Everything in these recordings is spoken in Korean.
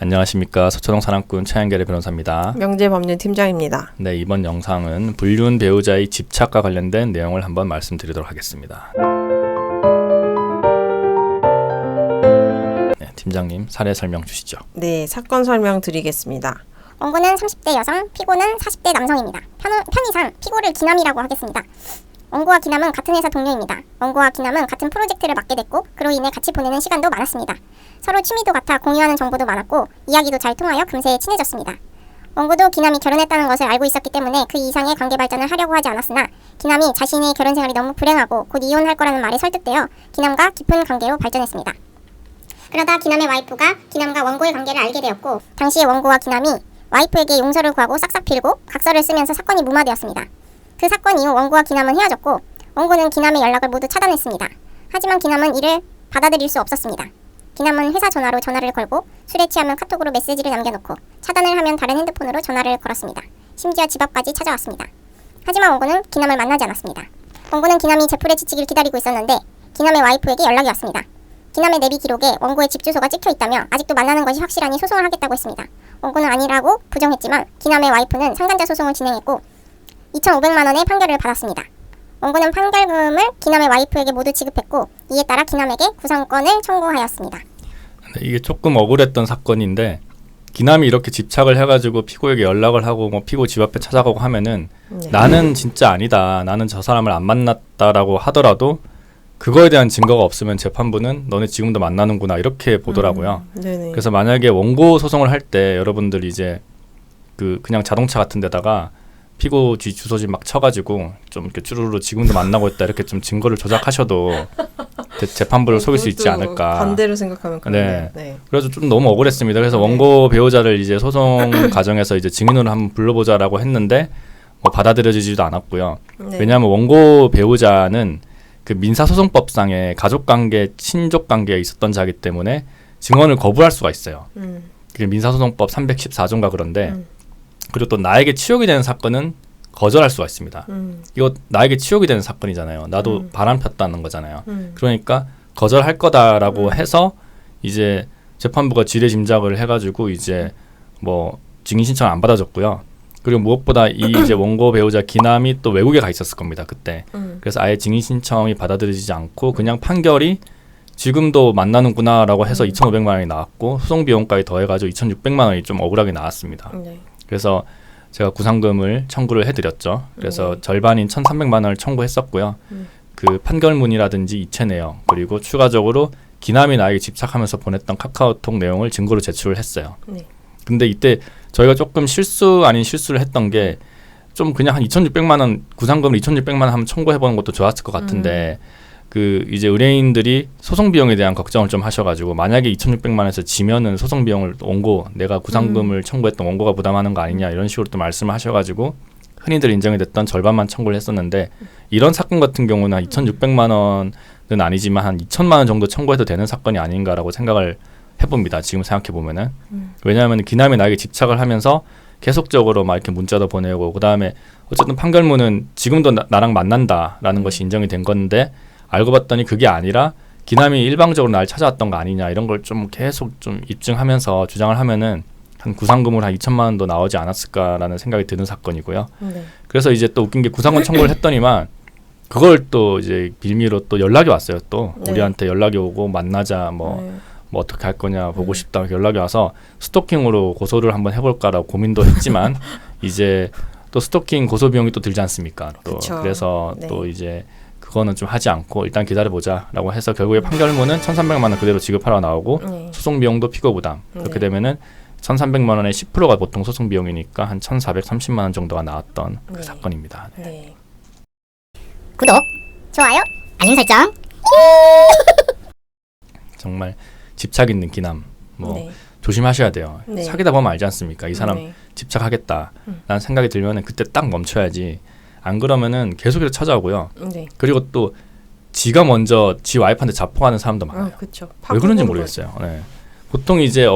안녕하십니까. 서초동 사랑꾼 최한결의 변호사입니다. 명재법률팀장입니다. 네, 이번 영상은 불륜 배우자의 집착과 관련된 내용을 한번 말씀드리도록 하겠습니다. 네, 팀장님 사례 설명 주시죠. 네, 사건 설명 드리겠습니다. 원고는 30대 여성, 피고는 40대 남성입니다. 편의상 피고를 기남이라고 하겠습니다. 원고와 기남은 같은 회사 동료입니다. 원고와 기남은 같은 프로젝트를 맡게 됐고 그로 인해 같이 보내는 시간도 많았습니다. 서로 취미도 같아 공유하는 정보도 많았고 이야기도 잘 통하여 금세 친해졌습니다. 원고도 기남이 결혼했다는 것을 알고 있었기 때문에 그 이상의 관계 발전을 하려고 하지 않았으나 기남이 자신의 결혼 생활이 너무 불행하고 곧 이혼할 거라는 말에 설득되어 기남과 깊은 관계로 발전했습니다. 그러다 기남의 와이프가 기남과 원고의 관계를 알게 되었고 당시에 원고와 기남이 와이프에게 용서를 구하고 싹싹 빌고 각서를 쓰면서 사건이 무마되었습니다. 그 사건 이후 원고와 기남은 헤어졌고 원고는 기남의 연락을 모두 차단했습니다. 하지만 기남은 이를 받아들일 수 없었습니다. 기남은 회사 전화로 전화를 걸고 술에 취하면 카톡으로 메시지를 남겨놓고 차단을 하면 다른 핸드폰으로 전화를 걸었습니다. 심지어 집 앞까지 찾아왔습니다. 하지만 원고는 기남을 만나지 않았습니다. 원고는 기남이 제풀에 지치기를 기다리고 있었는데 기남의 와이프에게 연락이 왔습니다. 기남의 내비 기록에 원고의 집 주소가 찍혀있다며 아직도 만나는 것이 확실하니 소송을 하겠다고 했습니다. 원고는 아니라고 부정했지만 기남의 와이프는 상간자 소송을 진행했고 2,500만 원의 판결을 받았습니다. 원고는 판결금을 기남의 와이프에게 모두 지급했고 이에 따라 기남에게 구상권을 청구하였습니다. 네, 이게 조금 억울했던 사건인데 기남이 이렇게 집착을 해가지고 피고에게 연락을 하고 뭐 피고 집 앞에 찾아가고 하면은 나는 진짜 아니다. 나는 저 사람을 안 만났다라고 하더라도 그거에 대한 증거가 없으면 재판부는 너네 지금도 만나는구나 이렇게 보더라고요. 그래서 만약에 원고 소송을 할 때 여러분들 이제 그냥 자동차 같은 데다가 피고 주소지 막 쳐가지고 좀 이렇게 쭈루루 지금도 만나고 있다 이렇게 좀 증거를 조작하셔도 재판부를 속일 수 있지 않을까. 반대로 생각하면 그런데. 네. 그래서 좀 너무 억울했습니다. 그래서 원고 배우자를 이제 소송 과정에서 이제 증인으로 한번 불러보자라고 했는데 뭐 받아들여지지도 않았고요. 왜냐하면 원고 배우자는 그 민사소송법상의 가족관계, 친족관계에 있었던 자이기 때문에 증언을 거부할 수가 있어요. 그게 민사소송법 314조인가 그런데 그리고 또 나에게 치욕이 되는 사건은 거절할 수가 있습니다. 이거 나에게 치욕이 되는 사건이잖아요. 나도 바람 폈다는 거잖아요. 그러니까 거절할 거다라고 해서 이제 재판부가 지레짐작을 해가지고 이제 뭐 증인 신청 안 받아줬고요. 그리고 무엇보다 이 이제 원고 배우자 기남이 또 외국에 가 있었을 겁니다. 그때. 그래서 아예 증인 신청이 받아들여지지 않고 그냥 판결이 지금도 만나는구나라고 해서 2,500만 원이 나왔고 소송 비용까지 더해가지고 2,600만 원이 좀 억울하게 나왔습니다. 그래서 제가 구상금을 청구를 해드렸죠. 그래서 절반인 1,300만 원을 청구했었고요. 그 판결문이라든지 이체 내용 그리고 추가적으로 기남이 나에게 집착하면서 보냈던 카카오톡 내용을 증거로 제출을 했어요. 근데 이때 저희가 조금 실수 아닌 실수를 했던 게 좀 그냥 한 2,600만 원 구상금을 2,600만 원 한번 청구해보는 것도 좋았을 것 같은데 그 이제 의뢰인들이 소송 비용에 대한 걱정을 좀 하셔가지고 만약에 2,600만 원에서 지면은 소송 비용을 원고 내가 구상금을 청구했던 원고가 부담하는 거 아니냐 이런 식으로 또 말씀을 하셔가지고 흔히들 인정이 됐던 절반만 청구를 했었는데 이런 사건 같은 경우는 한 2,600만 원은 아니지만 한 2,000만 원 정도 청구해도 되는 사건이 아닌가라고 생각을 해봅니다. 지금 생각해 보면은 왜냐하면 기남이 나에게 집착을 하면서 계속적으로 막 이렇게 문자도 보내고 그 다음에 어쨌든 판결문은 지금도 나랑 만난다라는 것이 인정이 된 건데 알고 봤더니 그게 아니라 기남이 일방적으로 날 찾아왔던 거 아니냐 이런 걸 좀 계속 좀 입증하면서 주장을 하면은 한 구상금으로 한 2,000만 원도 나오지 않았을까라는 생각이 드는 사건이고요. 그래서 이제 또 웃긴 게 구상권 청구를 했더니만 그걸 또 이제 빌미로 또 연락이 왔어요. 또 우리한테 연락이 오고 만나자 뭐 어떻게 할 거냐 보고 싶다 연락이 와서 스토킹으로 고소를 한번 해볼까라고 고민도 했지만 이제 또 스토킹 고소 비용이 또 들지 않습니까? 또 그래서 또 이제 그거는 좀 하지 않고 일단 기다려보자라고 해서 결국에 판결문은 1,300만 원 그대로 지급하러 나오고 소송 비용도 피고 부담 그렇게 되면은 1,300만 원의 10%가 보통 소송 비용이니까 한 1,430만 원 정도가 나왔던 그 사건입니다. 구독, 좋아요, 알림 설정. 정말 집착 있는 기남 조심하셔야 돼요. 사귀다 보면 알지 않습니까? 이 사람 집착하겠다라는 생각이 들면은 그때 딱 멈춰야지. 안 그러면은 계속해서 찾아오고요. 그리고 또 지가 먼저 지 와이프한테 자폭하는 사람도 많아요. 왜 그런지 모르겠어요. 보통 이제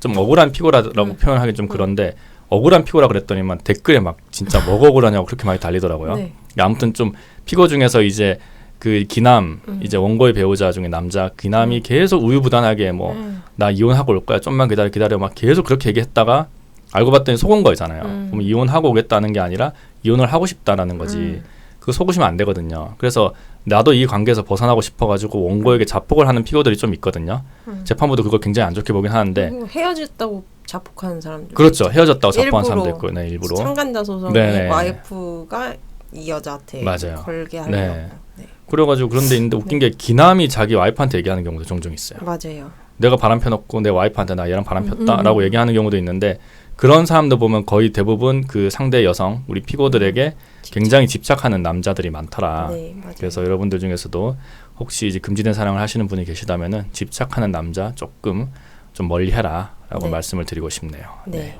좀 억울한 피고라고 표현하기 좀 그런데 억울한 피고라 그랬더니만 댓글에 막 진짜 뭐가 억울하냐고 그렇게 많이 달리더라고요. 아무튼 좀 피고 중에서 이제 그 기남 이제 원고의 배우자 중에 남자 기남이 계속 우유부단하게 뭐 나 이혼하고 올 거야 좀만 기다려 막 계속 그렇게 얘기했다가 알고 봤더니 속은 거잖아요. 그럼 이혼하고 오겠다는 게 아니라 이혼을 하고 싶다라는 거지. 그거 속으시면 안 되거든요. 그래서 나도 이 관계에서 벗어나고 싶어가지고 원고에게 자폭을 하는 피고들이 좀 있거든요. 재판부도 그걸 굉장히 안 좋게 보긴 하는데. 헤어졌다고 자폭하는 사람들. 그렇죠. 헤어졌다고 자폭하는 사람도 있고, 네, 일부러. 상간자 소송에 네네. 와이프가 이 여자한테 맞아요. 걸게 하려고. 네. 네. 그래가지고 그런데 있는데 웃긴 게 기남이 자기 와이프한테 얘기하는 경우도 종종 있어요. 맞아요. 내가 바람 펴놓고 내 와이프한테 나 얘랑 바람 폈다라고 얘기하는 경우도 있는데 그런 사람들 보면 거의 대부분 그 상대 여성 우리 피고들에게 굉장히 집착하는 남자들이 많더라. 네, 맞아요. 그래서 여러분들 중에서도 혹시 이제 금지된 사랑을 하시는 분이 계시다면은 집착하는 남자 조금 좀 멀리해라라고 네. 말씀을 드리고 싶네요. 네.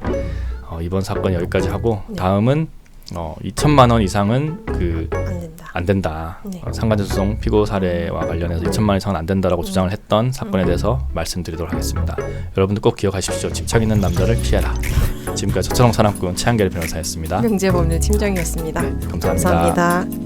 이번 사건 여기까지 하고 네. 다음은 2천만 원 이상은 안 된다. 안 된다. 네. 상간자 소송 피고 사례와 관련해서 2천만 원 이상은 안 된다라고 주장을 했던 사건에 대해서 말씀드리도록 하겠습니다. 여러분들 꼭 기억하십시오. 집착 있는 남자를 피해라. 지금까지 저처럼 사랑꾼 최한결 변호사였습니다. 명재법률 팀장이었습니다. 감사합니다. 감사합니다.